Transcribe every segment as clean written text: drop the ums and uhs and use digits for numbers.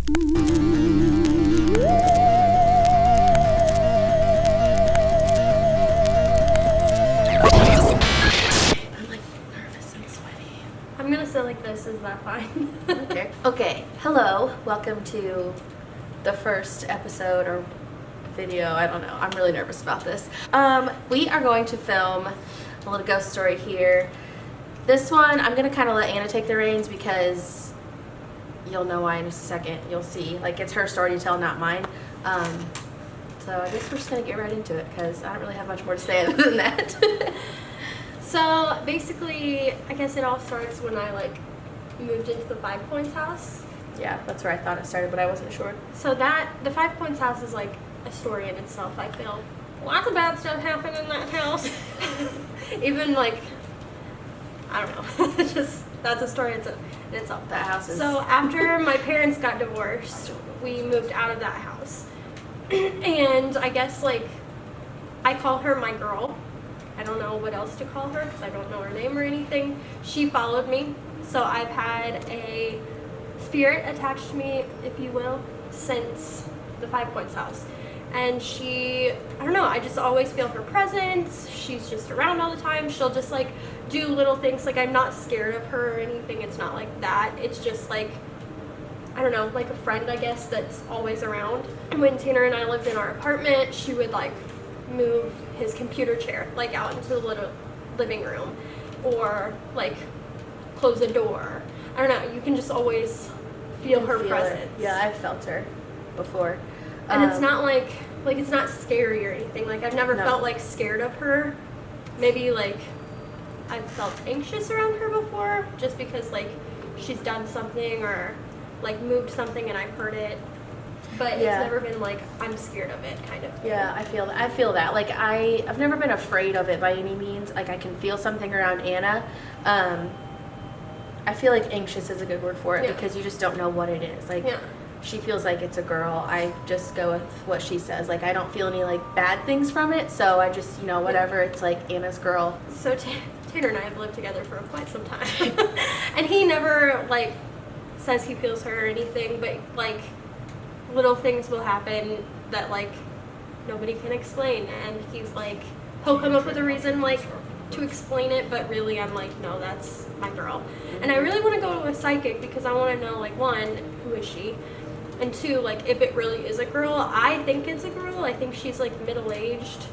I'm gonna sit like this, is that fine? Okay. Okay, hello, welcome to the first episode or video, I don't know, I'm really nervous about this. We are going to film a little ghost story here. This one, I'm gonna kind of let Anna take the reins because you'll know why in just a second, you'll see. Like, it's her story to tell, not mine. So I guess we're just gonna get right into it because I don't really have much more to say other than that. So basically, I guess it all starts when I moved into the 5 Points house. Yeah, that's where I thought it started, but I wasn't sure. So the 5 Points house is like a story in itself, I feel. Lots of bad stuff happened in that house. Even I don't know, that's a story in itself. That house is... So after my parents got divorced, we moved out of that house. And I guess I call her my girl. I don't know what else to call her because I don't know her name or anything. She followed me, so I've had a spirit attached to me, if you will, since the 5 Points house. And I don't know, I just always feel her presence. She's just around all the time. She'll just do little things. I'm not scared of her or anything. It's not like that. It's just I don't know, like a friend, I guess, that's always around. And when Tanner and I lived in our apartment, she would move his computer chair out into the little living room, or close a door. I don't know, you can just always feel her presence. Yeah, I've felt her before. And it's not it's not scary or anything. I've never felt scared of her. Maybe I've felt anxious around her before, just because she's done something or moved something and I've heard it. But it's never been I'm scared of it kind of thing. Yeah, I feel that. I've never been afraid of it by any means. I can feel something around Anna. I feel anxious is a good word for it because you just don't know what it is. She feels like it's a girl. I just go with what she says. I don't feel any bad things from it, so I just, whatever, it's Anna's girl. So Tanner and I have lived together for quite some time. And he never says he feels her or anything, but little things will happen that nobody can explain, and he'll come up with a reason to explain it, but really I'm no, that's my girl. And I really want to go to a psychic because I want to know one, who is she, and two, if it really is a girl. I think it's a girl. I think she's middle-aged.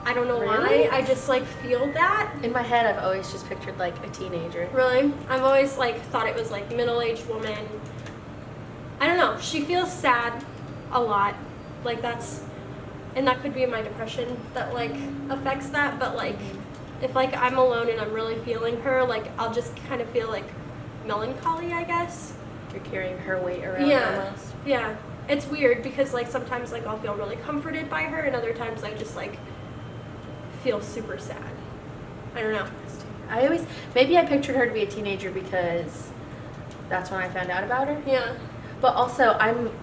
I don't know why. I just feel that. In my head I've always just pictured a teenager. Really? I've always thought it was middle-aged woman. I don't know. She feels sad a lot. And that could be my depression that affects that. But if I'm alone and I'm really feeling her, I'll just kind of feel melancholy, I guess. You're carrying her weight around almost. Yeah. It's weird because sometimes I'll feel really comforted by her, and other times I just feel super sad. I don't know. Maybe I pictured her to be a teenager because that's when I found out about her. Yeah. But also,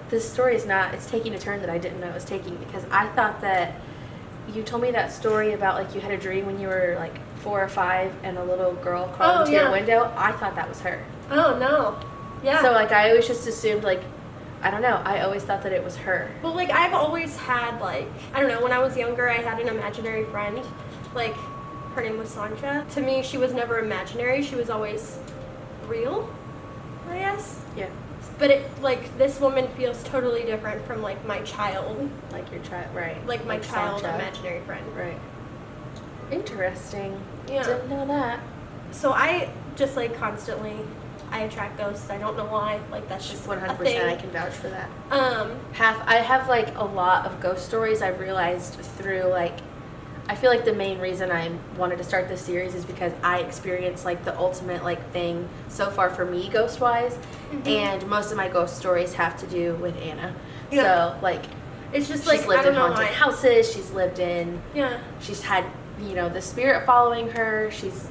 this story it's taking a turn that I didn't know it was taking, because I thought that you told me that story about you had a dream when you were 4 or 5 and a little girl crawled into your window. I thought that was her. Oh, no. Yeah. So I always just assumed I don't know, I always thought that it was her. Well, I've always had I don't know, when I was younger I had an imaginary friend. Her name was Sanja. To me, she was never imaginary. She was always real, I guess. Yeah. But this woman feels totally different from my child. Your child, right. My child Sanja. imaginary friend. Right. Interesting. Yeah. Didn't know that. So I just constantly, I attract ghosts. I don't know why. That's just 100%. a thing. I can vouch for that. I have a lot of ghost stories I've realized through I feel the main reason I wanted to start this series is because I experienced the ultimate thing so far for me ghost wise, and most of my ghost stories have to do with Anna. Yeah. So it's just she's lived I in don't know haunted why. houses. She's lived in. Yeah. She's had the spirit following her. She's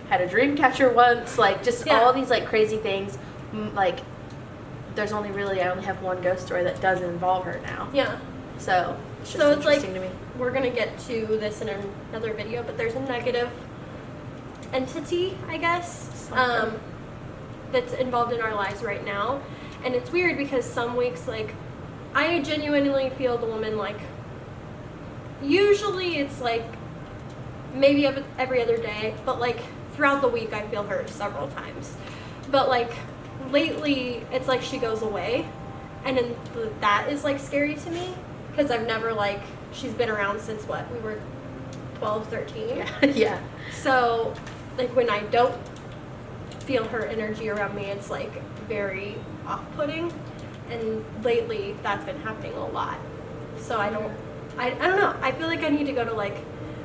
had a dream catcher once. All these crazy things. There's I only have one ghost story that does involve her now. Yeah. So it's just interesting to me. We're gonna get to this in another video, but there's a negative entity, I guess, that's involved in our lives right now, And it's weird because some weeks, like, I genuinely feel the woman, like, usually it's, like, maybe every other day, but, like, throughout the week I feel her several times. But, like, lately it's like she goes away, and then that is, like, scary to me because I've never, like, she's been around since, what, we were 12, 13? Yeah. Yeah. So, like, when I don't feel her energy around me, it's, like, very off-putting, and lately that's been happening a lot. So I don't know, I feel like I need to go to, like,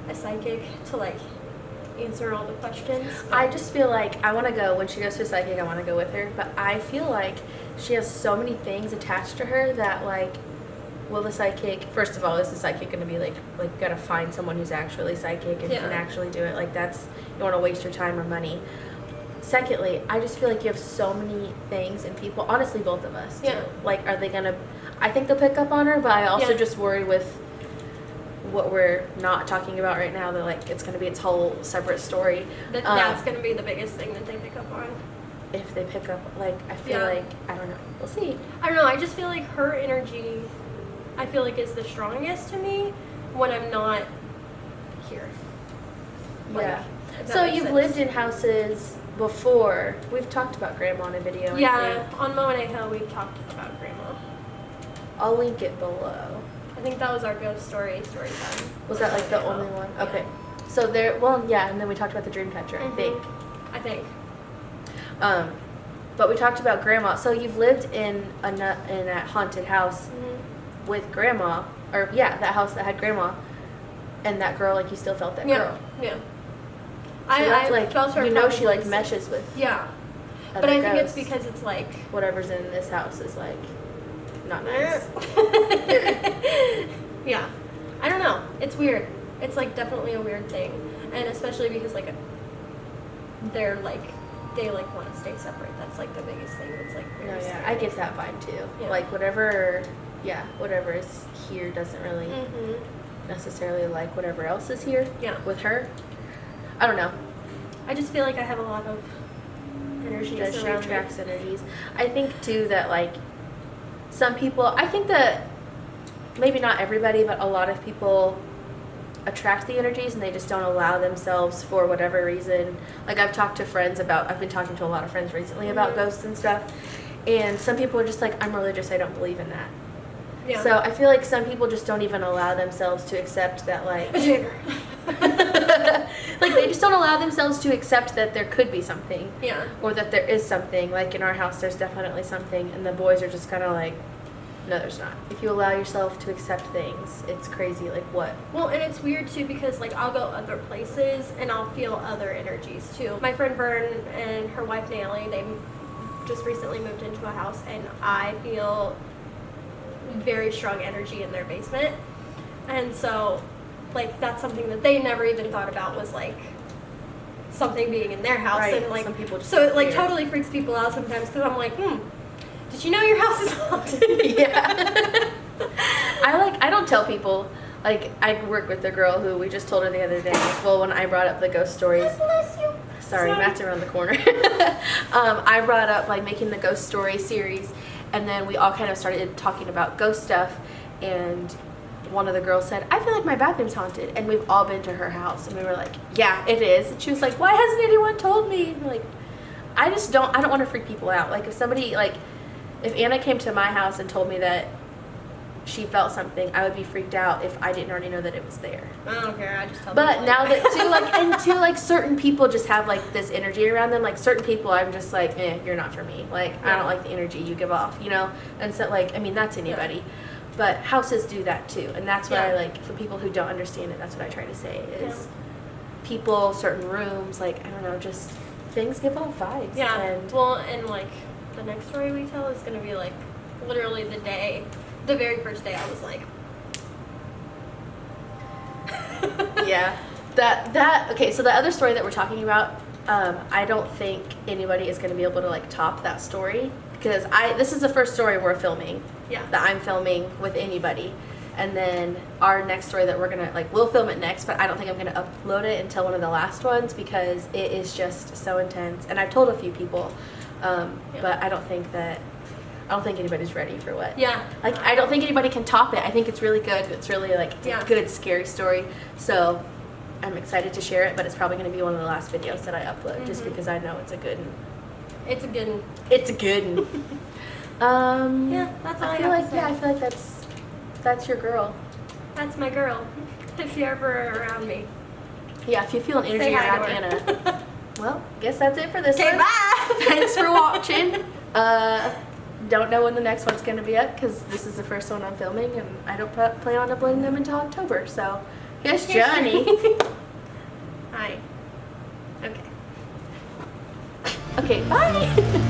a psychic to, like, answer all the questions. I just feel like I want to go, when she goes to a psychic, I want to go with her, but I feel like she has so many things attached to her that, like, will the psychic, first of all, is the psychic going to be like gotta find someone who's actually psychic and can actually do it? Like, that's, you don't want to waste your time or money. Secondly, I just feel like you have so many things and people, honestly, both of us, too. Yeah. Like, are they going to, I think they'll pick up on her, but I also just worry with what we're not talking about right now, that, like, it's going to be its whole separate story. That's going to be the biggest thing that they pick up on. If they pick up, like, I feel like, I don't know, we'll see. I don't know, I just feel like her energy, I feel like, is the strongest to me when I'm not here. Like, Yeah. if that So makes you've sense. lived in houses before. We've talked about Grandma in a video. Yeah, I think. on Monet Hill we've talked about Grandma. I'll link it below. I think that was our ghost story time. Was that like the only one? Okay. So there, well, yeah, and then we talked about the dream catcher, I think. I think. But we talked about Grandma. So you've lived in a haunted house with Grandma, or yeah, that house that had Grandma, and that girl, like, you still felt that girl. Yeah. So I that's like, felt her. you know, she like probably meshes with. Yeah. other But I think it's ghosts. because it's like. Whatever's in this house is like not nice. Yeah. I don't know. It's weird. It's like definitely a weird thing, and especially because like they're like they like want to stay separate. That's like the biggest thing. That's like No, very yeah, scary. I get that vibe too. Yeah. Like whatever is here doesn't really necessarily like whatever else is here. Yeah. With her, I don't know. I just feel like I have a lot of energy Does she around me. attracts energies? I think too that like some people. I think that maybe not everybody, but a lot of people attract the energies and they just don't allow themselves for whatever reason. Like I've talked to friends about. I've been talking to a lot of friends recently about ghosts and stuff. And some people are just like, I'm religious, I don't believe in that. Yeah. So I feel like some people just don't even allow themselves to accept that, like, like they just don't allow themselves to accept that there could be something. Yeah. Or that there is something. Like in our house, there's definitely something, and the boys are just kind of like, no, there's not. If you allow yourself to accept things, it's crazy. Like what? Well, and it's weird too because like I'll go other places and I'll feel other energies too. My friend Vern and her wife Nayeli, they just recently moved into a house and I feel very strong energy in their basement. And so like that's something that they never even thought about was like something being in their house. Right. And like Some people just so it don't like care. totally freaks people out sometimes because I'm like, did you know your house is haunted? Yeah. I don't tell people. Like I work with a girl who we just told her the other day. Well, when I brought up the ghost stories. God bless you. Sorry, Matt's around the corner. I brought up like making the ghost story series, and then we all kind of started talking about ghost stuff. And one of the girls said, "I feel like my bathroom's haunted," and we've all been to her house, and we were like, "Yeah, it is." And she was like, "Why hasn't anyone told me?" And like, I don't want to freak people out. Like if somebody if Anna came to my house and told me that she felt something, I would be freaked out if I didn't already know that it was there. I don't care. I just tell But people, now that certain people just have like this energy around them, like certain people I'm just like, you're not for me. Like I don't like the energy you give off, you know? And so like, I mean, that's anybody. Yeah. But houses do that too. And that's what I like, for people who don't understand it, that's what I try to say is people, certain rooms, like, I don't know, just things give off vibes. Yeah. And well, and like the next story we tell is going to be like literally the very first day I was like. yeah. Okay, so the other story that we're talking about, I don't think anybody is going to be able to like top that story because this is the first story we're filming. Yeah. That I'm filming with anybody. And then our next story that we're going to, we'll film it next, but I don't think I'm going to upload it until one of the last ones because it is just so intense. And I've told a few people, but I don't think that, I don't think anybody's ready for what. Yeah. Like, I don't think anybody can top it. I think it's really good. It's really, like, it's Yeah. a good, scary story. So, I'm excited to share it, but it's probably going to be one of the last videos that I upload just because I know it's a good one. It's a good one. It's a good one. Yeah, that's all I feel have like, to say. yeah, I feel like that's your girl. That's my girl. If you're ever around me. Yeah, if you feel an energy Say hi around to her. Anna. Well, guess that's it for this Okay, one. bye. Thanks for watching. Don't know when the next one's going to be up because this is the first one I'm filming and I don't plan on uploading them until October. So, here's Johnny. Hi. Okay. Okay, bye.